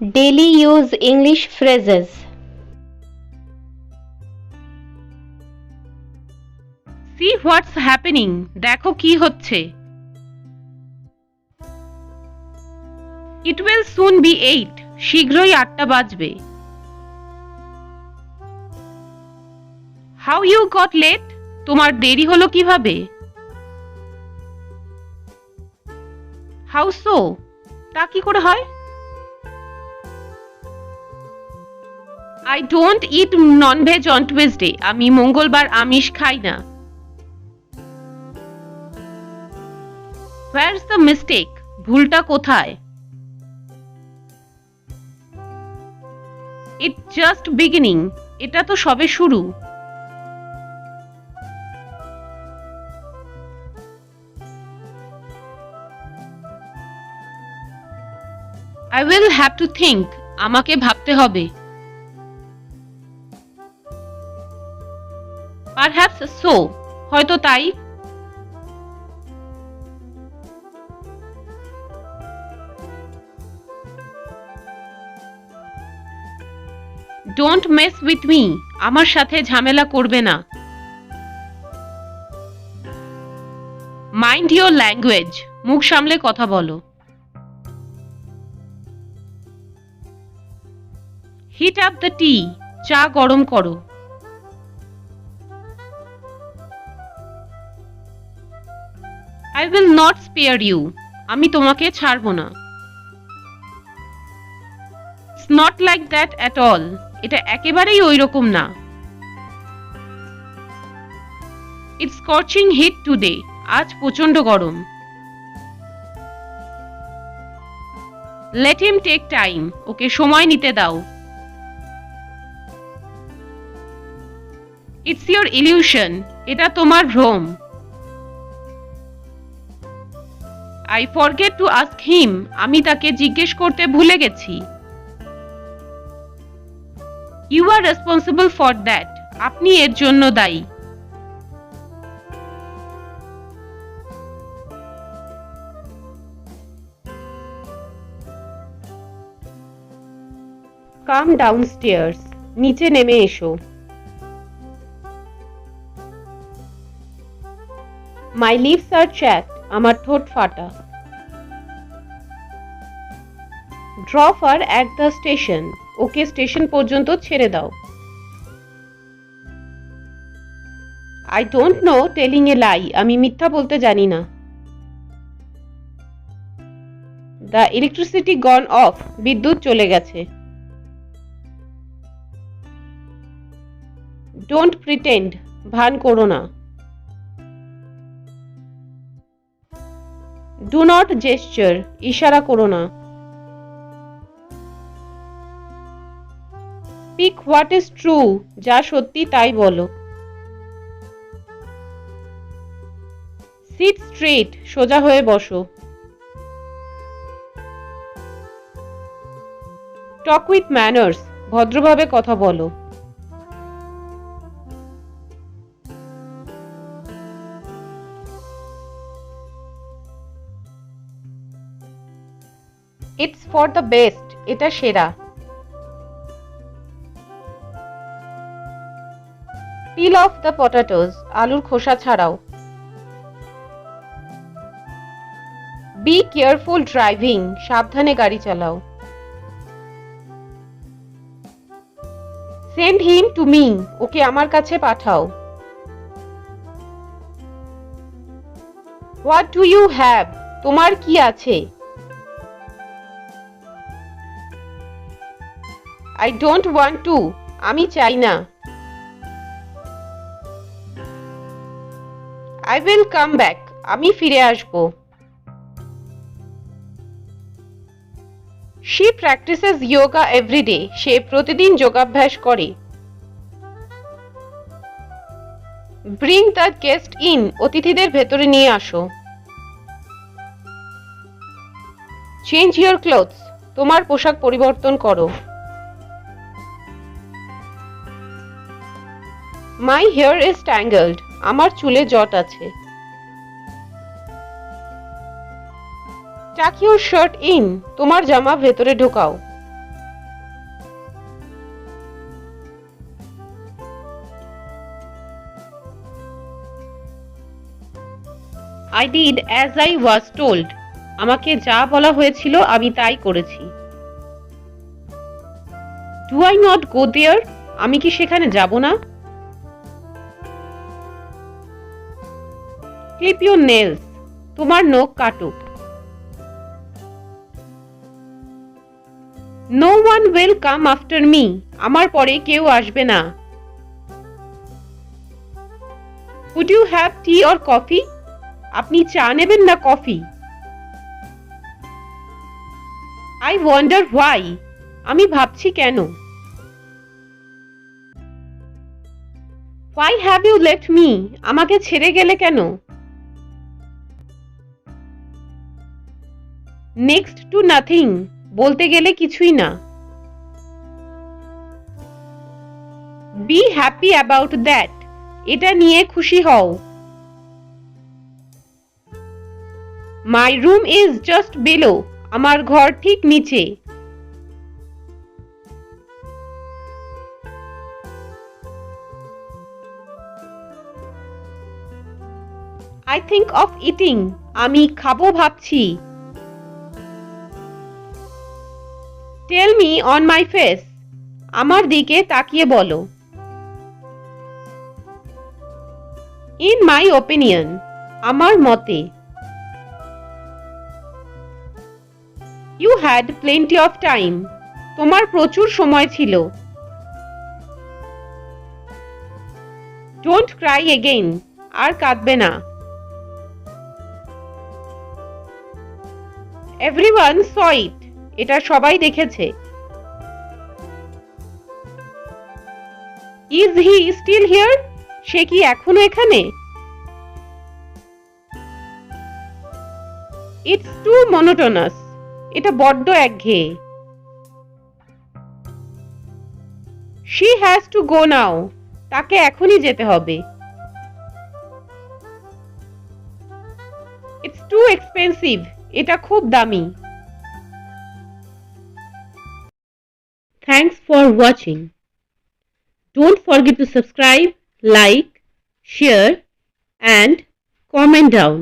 Daily use English phrases. See what's happening. দেখো কি হচ্ছে। It will soon be 8. শীঘ্রই 8টা বাজবে। How you got late? তোমার দেরি হলো কিভাবে? How so? তা কি করে হয়? I don't eat non-veg on Tuesday. আমি মঙ্গলবার আমিষ খাই না। Where's the mistake? ভুলটা কোথায়? It's just beginning. এটা তো সবে শুরু। I will have to think. আমাকে ভাবতে হবে। Perhaps so. হয়তো তাই। Don't mess with me. আমার সাথে ঝামেলা করবে না। Mind your language. মুখ সামলে কথা বলো। Heat up the tea. চা গরম করো। I will not spare you. আমি তোমাকে ছাড়ব না। It's not like that at all. এটা একেবারেই ওইরকম না। It's scorching heat today. আজ প্রচণ্ড গরম। Let him take time. ওকে সময় নিতে দাও। It's your illusion. এটা তোমার ভ্রম। I forget to ask him. আমি তাকে জিজ্ঞেস করতে ভুলে গেছি। You are responsible for that. আপনি এর জন্য দায়ী। Come downstairs. নিচে নেমে এসো। My lips are chapped. আমার ঠোঁট ফাটা। Drop her at the station. Okay station পর্যন্ত ছেড়ে দাও। I don't know telling a lie. আমি মিথ্যা বলতে জানি না। The electricity gone off. বিদ্যুৎ চলে গেছে। Don't pretend. ভান করো না। Do not gesture. ইশারা করো না। Speak what is true. যা সত্যি তাই বলো। Sit straight. সোজা হয়ে বসো। Talk with manners. ভদ্রভাবে কথা বলো। It's for the best. এটা সেরা। Peel off the potatoes. আলুর খোসা ছাড়াও। Be careful driving. সাবধানে গাড়ি চালাও। Send him to me. ওকে আমার কাছে পাঠাও। What do you have? তোমার কি আছে? I don't want to. আমি চাই না। I will come back. আমি ফিরে আসব। She practices yoga every day. সে প্রতিদিন যোগাভ্যাস করে। Bring the guest in. অতিথিদের ভেতরে নিয়ে আসো। Change your clothes. তোমার পোশাক পরিবর্তন করো। My hair is tangled. আমার চুলে জট আছে। Tuck your shirt in. তোমার জামা ভেতরে ঢোকাও। I did as I was told. আমাকে যা বলা হয়েছিল আমি তাই করেছি। Do I not go there? আমি কি সেখানে যাব না? Clip your nails. তোমার নখ কাটো। No one will come after me. আমার পরে কেউ আসবে না। Would you have tea or coffee? আপনি চা নেবেন না কফি? I wonder why. আমি ভাবছি কেন? Why have you left me? আমাকে ছেড়ে গেলে কেন? Next to nothing. বলতে গেলে কিছুই না। Be happy about that. এটা নিয়ে খুশি হও। My room is just below. আমার ঘর ঠিক নিচে। I think of eating. আমি খাবো ভাবছি। Tell me on my face. আমার দিকে তাকিয়ে বলো। In my opinion. আমার মতে। You had plenty of time. তোমার প্রচুর সময় ছিল। Don't cry again. আর কাঁদবে না। Everyone saw it. এটা সবাই দেখেছে। Is he still here? সে কি এখনো এখানে? It's too monotonous. এটা বড্ড একঘেয়ে। She has to go now. তাকে এখনই যেতে হবে। It's too expensive. এটা খুব দামি। Thanks for watching. Don't forget to subscribe, like, share and comment down.